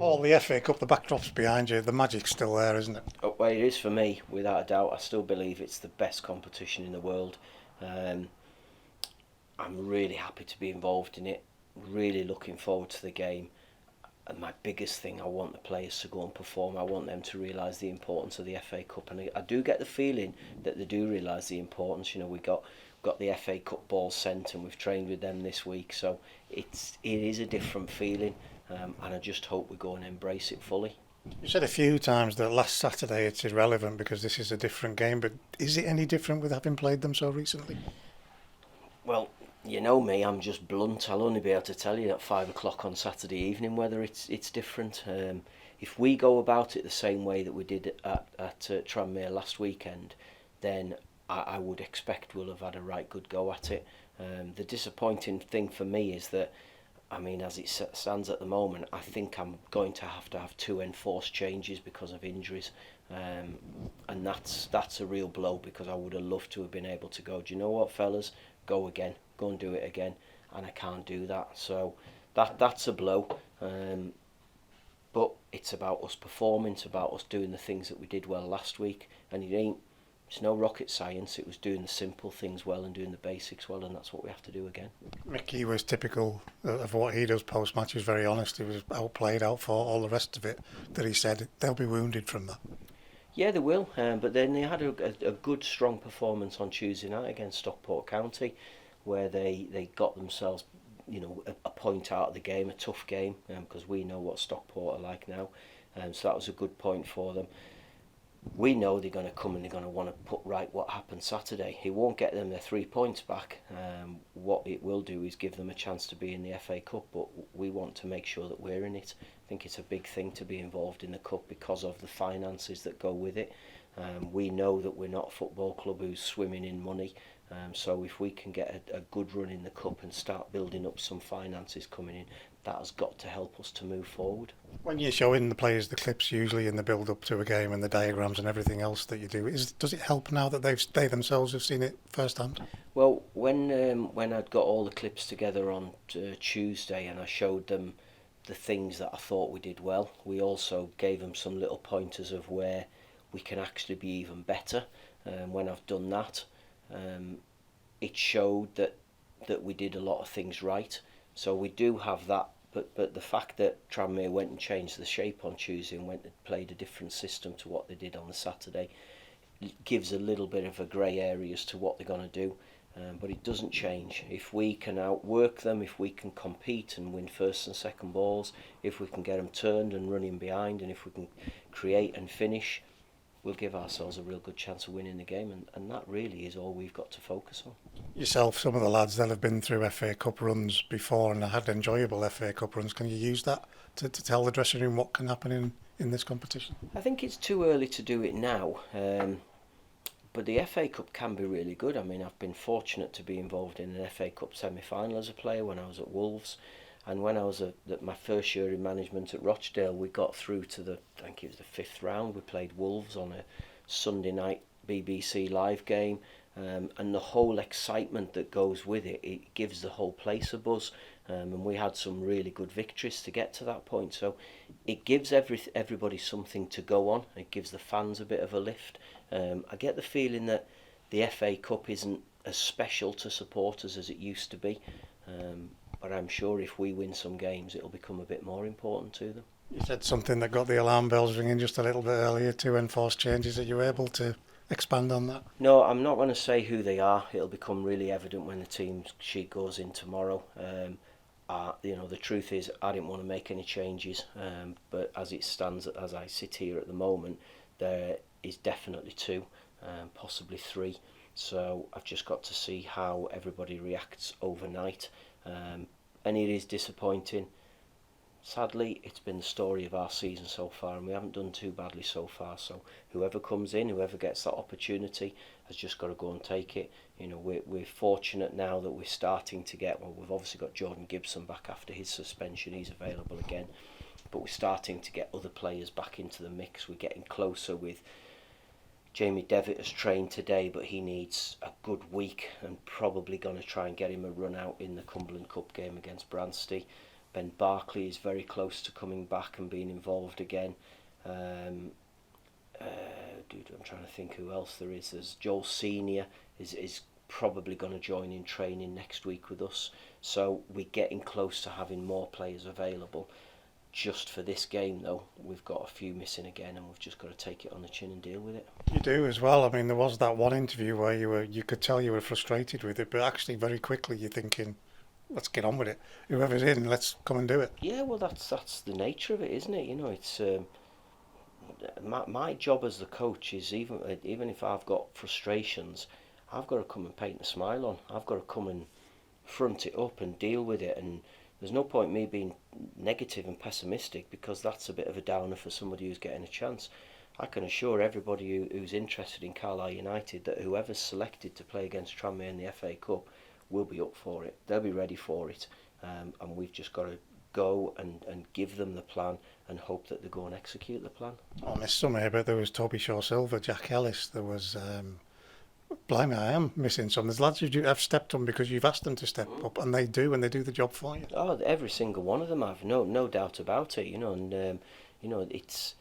All the FA Cup, the backdrop's behind you, the magic's still there, isn't it? Oh, well, it is for me, without a doubt. I still believe it's the best competition in the world. Um, I'm really happy to be involved in it. Really looking forward to the game. And my biggest thing, I want the players to go and perform. I want them to realise the importance of the FA Cup, and I do get the feeling that they do realise the importance. You know, we got the FA Cup ball sent, and we've trained with them this week, so it is a different feeling, and I just hope we go and embrace it fully. You said a few times that last Saturday it's irrelevant because this is a different game, but is it any different with having played them so recently? Well, you know me, I'm just blunt. I'll only be able to tell you at 5 o'clock on Saturday evening whether it's different. If we go about it the same way that we did at Tranmere last weekend, then I would expect we'll have had a right good go at it. The disappointing thing for me is that, I mean, as it stands at the moment, I think I'm going to have two enforced changes because of injuries, and that's a real blow because I would have loved to have been able to go. Do you know what, fellas? Go again, go and do it again, and I can't do that. So that's a blow. But it's about us performing. It's about us doing the things that we did well last week, and it's no rocket science. It was doing the simple things well and doing the basics well, and that's what we have to do again. Mickey was typical of what he does post match. He was very honest. He was outplayed, outfought, all the rest of it. That he said they'll be wounded from that. Yeah, they will, but then they had a good, strong performance on Tuesday night against Stockport County, where they got themselves, a point out of the game, a tough game, because we know what Stockport are like now, so that was a good point for them. We know they're going to come and they're going to want to put right what happened Saturday. It won't get them their 3 points back. What it will do is give them a chance to be in the FA Cup, but we want to make sure that we're in it. I think it's a big thing to be involved in the Cup because of the finances that go with it. We know that we're not a football club who's swimming in money, so if we can get a good run in the Cup and start building up some finances coming in, that has got to help us to move forward. When you're showing the players the clips, usually in the build up to a game and the diagrams and everything else that you do, does it help now that they themselves have seen it firsthand? Well, when I'd got all the clips together on Tuesday and I showed them the things that I thought we did well, we also gave them some little pointers of where we can actually be even better. When I've done that, it showed that we did a lot of things right. So we do have that, but the fact that Tranmere went and changed the shape on Tuesday and went and played a different system to what they did on the Saturday gives a little bit of a grey area as to what they're going to do. But it doesn't change. If we can outwork them, if we can compete and win first and second balls, if we can get them turned and running behind, and if we can create and finish, we'll give ourselves a real good chance of winning the game, and that really is all we've got to focus on. Yourself, some of the lads that have been through FA Cup runs before and had enjoyable FA Cup runs, can you use that to tell the dressing room what can happen in this competition? I think it's too early to do it now, but the FA Cup can be really good. I mean, I've been fortunate to be involved in an FA Cup semi-final as a player when I was at Wolves, and when I was at my first year in management at Rochdale, we got through to I think it was the fifth round. We played Wolves on a Sunday night BBC live game, and the whole excitement that goes with it, it gives the whole place a buzz, and we had some really good victories to get to that point. So it gives everybody something to go on. It gives the fans a bit of a lift. I get the feeling that the FA Cup isn't as special to supporters as it used to be, but I'm sure if we win some games, it'll become a bit more important to them. You said something that got the alarm bells ringing just a little bit earlier, two enforced changes. Are you able to expand on that? No, I'm not going to say who they are. It'll become really evident when the team sheet goes in tomorrow. The truth is I didn't want to make any changes, but as it stands, as I sit here at the moment, there is definitely two, possibly three. So I've just got to see how everybody reacts overnight, and it is disappointing. Sadly, it's been the story of our season so far, and we haven't done too badly so far. So whoever comes in, whoever gets that opportunity, has just got to go and take it. We're fortunate now that we're starting to get. Well, we've obviously got Jordan Gibson back after his suspension; he's available again. But we're starting to get other players back into the mix. We're getting closer with Jamie Devitt has trained today, but he needs a good week, and probably going to try and get him a run out in the Cumberland Cup game against Branstey. Ben Barkley is very close to coming back and being involved again. I'm trying to think who else there is. There's Joel Senior is probably going to join in training next week with us. So we're getting close to having more players available. Just for this game, though, we've got a few missing again, and we've just got to take it on the chin and deal with it. You do as well. I mean, there was that one interview where you could tell you were frustrated with it, but actually very quickly you're thinking, let's get on with it. Whoever's in, let's come and do it. Yeah, well, that's the nature of it, isn't it? You know, it's my job as the coach is even if I've got frustrations, I've got to come and paint a smile on. I've got to come and front it up and deal with it. And there's no point me being negative and pessimistic, because that's a bit of a downer for somebody who's getting a chance. I can assure everybody who's interested in Carlisle United that whoever's selected to play against Tranmere in the FA Cup will be up for it. They'll be ready for it, and we've just got to go and give them the plan and hope that they go and execute the plan. I missed some here, but there was Toby Shaw-Silver, Jack Ellis, there was... Blimey, I am missing some. There's lads you have stepped on because you've asked them to step up, and they do, and they do the job for you. Oh, every single one of them have, no doubt about it. You know, and it's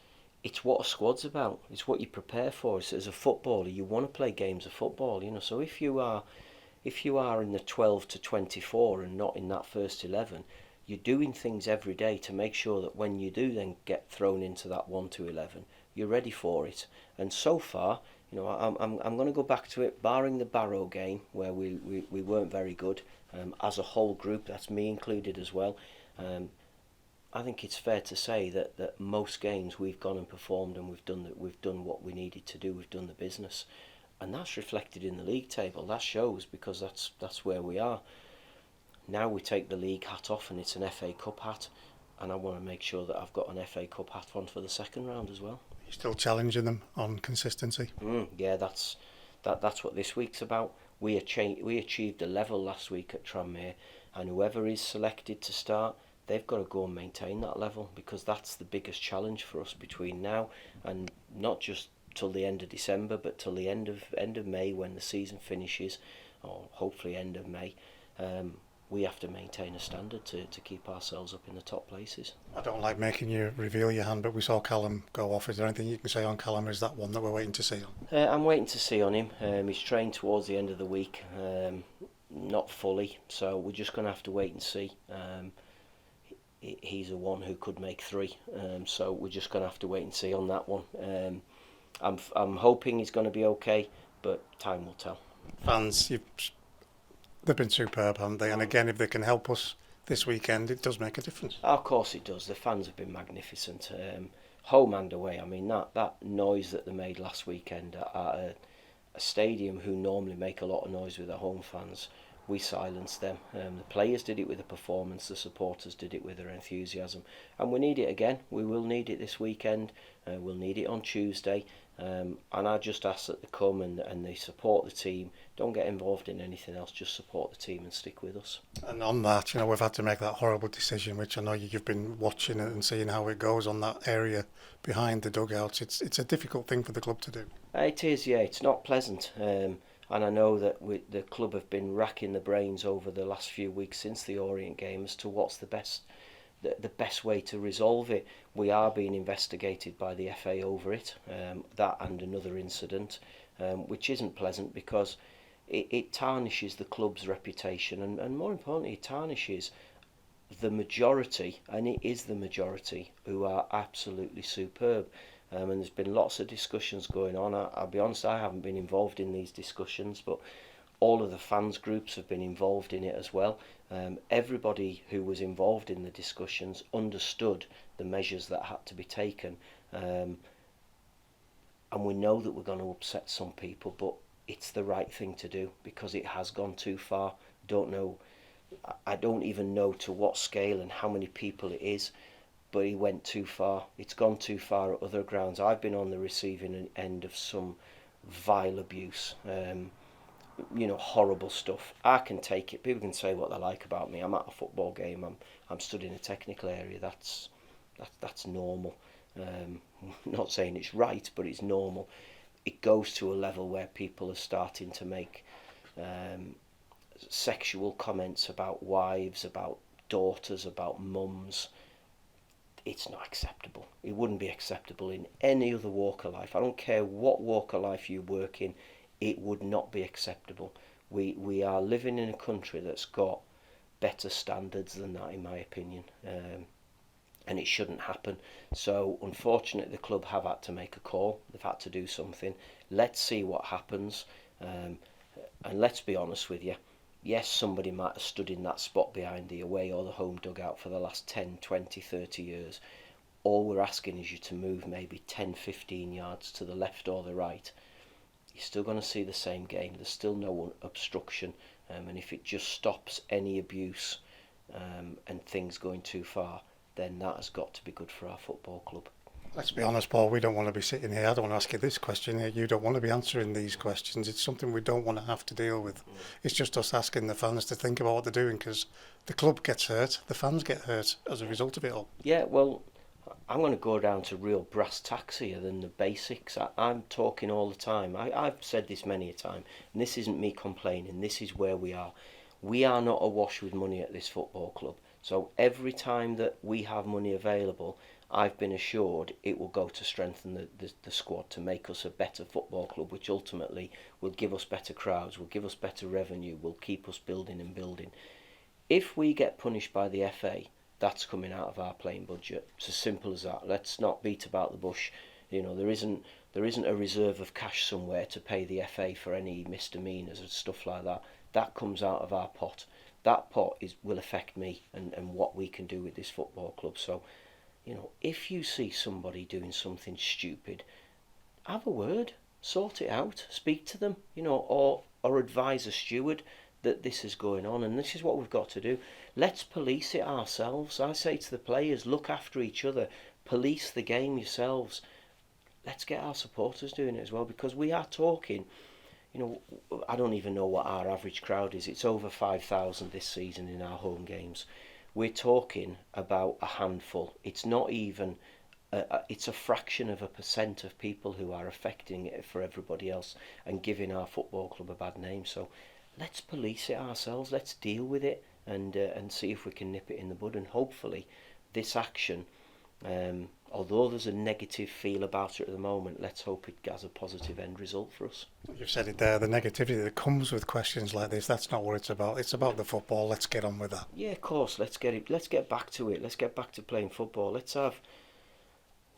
what a squad's about. It's what you prepare for. As a footballer, you want to play games of football. You know, so if you are in the 12 to 24 and not in that first 11, you're doing things every day to make sure that when you do then get thrown into that 1 to 11, you're ready for it. And so far, you know, I'm going to go back to it, barring the Barrow game where we weren't very good as a whole group. That's me included as well. I think it's fair to say that most games we've gone and performed, and we've done what we needed to do. We've done the business, and that's reflected in the league table. That shows, because that's where we are. Now we take the league hat off, and it's an FA Cup hat, and I want to make sure that I've got an FA Cup hat on for the second round as well. You're still challenging them on consistency. Yeah, that's what this week's about. We achieved a level last week at Tranmere, and whoever is selected to start, they've got to go and maintain that level, because that's the biggest challenge for us between now and not just till the end of December, but till the end of May, when the season finishes, or hopefully end of May. We have to maintain a standard to keep ourselves up in the top places. I don't like making you reveal your hand, but we saw Callum go off. Is there anything you can say on Callum? Is that one that we're waiting to see on? I'm waiting to see on him. He's trained towards the end of the week, not fully, so we're just going to have to wait and see. He's a one who could make three, so we're just going to have to wait and see on that one. I'm hoping he's going to be okay, but time will tell. Fans, they've been superb, haven't they? And again, if they can help us this weekend, it does make a difference. Of course it does. The fans have been magnificent, home and away. I mean, that noise that they made last weekend at a stadium who normally make a lot of noise with their home fans, we silenced them. The players did it with a performance, the supporters did it with their enthusiasm, and we need it again. We will need it this weekend. We'll need it on Tuesday. And I just ask that they come and they support the team. Don't get involved in anything else, just support the team and stick with us. And on that, you know, we've had to make that horrible decision, which I know you've been watching it and seeing how it goes on that area behind the dugouts. It's a difficult thing for the club to do. It is, yeah. It's not pleasant. And I know that the club have been racking the brains over the last few weeks since the Orient game as to what's the best way to resolve it. We are being investigated by the FA over it, that and another incident, which isn't pleasant, because it tarnishes the club's reputation, and more importantly, it tarnishes the majority, and it is the majority, who are absolutely superb. And there's been lots of discussions going on. I'll be honest, I haven't been involved in these discussions, but all of the fans groups have been involved in it as well. Everybody who was involved in the discussions understood the measures that had to be taken, and we know that we're going to upset some people, but it's the right thing to do, because it has gone too far. I don't even know to what scale and how many people it is, but he went too far. It's gone too far at other grounds. I've been on the receiving end of some vile abuse. Horrible stuff. I can take it. People can say what they like about me. I'm at a football game. I'm stood in a technical area. That's normal. Not saying it's right, but it's normal. It goes to a level where people are starting to make sexual comments about wives, about daughters, about mums. It's not acceptable. It wouldn't be acceptable in any other walk of life. I don't care what walk of life you work in, it would not be acceptable. We are living in a country that's got better standards than that, in my opinion, and it shouldn't happen. So unfortunately the club have had to make a call. They've had to do something. Let's see what happens, and let's be honest with you. Yes, somebody might have stood in that spot behind the away or the home dugout for the last 10, 20, 30 years. All we're asking is you to move maybe 10, 15 yards to the left or the right. You're still going to see the same game. There's still no obstruction, and if it just stops any abuse and things going too far, then that has got to be good for our football club. Let's be honest, Paul, we don't want to be sitting here. I don't want to ask you this question here. You don't want to be answering these questions. It's something we don't want to have to deal with. It's just us asking the fans to think about what they're doing, because the club gets hurt, the fans get hurt as a result of it all. Yeah, well, I'm going to go down to real brass tacks here than the basics. I'm talking all the time. I've said this many a time, and this isn't me complaining. This is where we are. We are not awash with money at this football club. So every time that we have money available, I've been assured it will go to strengthen the squad, to make us a better football club, which ultimately will give us better crowds, will give us better revenue, will keep us building and building. If we get punished by the FA, that's coming out of our playing budget. It's as simple as that. Let's not beat about the bush. You know, there isn't a reserve of cash somewhere to pay the FA for any misdemeanours and stuff like that. That comes out of our pot. That pot will affect me and what we can do with this football club. So, you know, if you see somebody doing something stupid, have a word, sort it out, speak to them, you know, or advise a steward that this is going on, and this is what we've got to do. Let's police it ourselves. I say to the players, look after each other, police the game yourselves. Let's get our supporters doing it as well, because we are talking, you know, I don't even know what our average crowd is. It's over 5,000 this season in our home games. We're talking about a handful. It's not even, it's a fraction of a percent of people who are affecting it for everybody else and giving our football club a bad name. So let's police it ourselves. Let's deal with it and see if we can nip it in the bud. And hopefully this action, although there's a negative feel about it at the moment, let's hope it has a positive end result for us. You've said it there, the negativity that comes with questions like this, that's not what it's about. It's about the football. Let's get on with that. Yeah, of course. Let's get back to it. Let's get back to playing football. Let's have,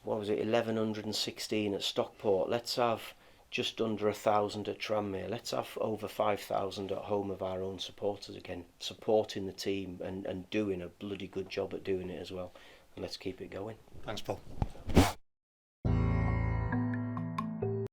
what was it, 1,116 at Stockport. Let's have just under 1,000 at Tranmere. Let's have over 5,000 at home of our own supporters again, supporting the team and doing a bloody good job at doing it as well. And let's keep it going. Thanks, Paul.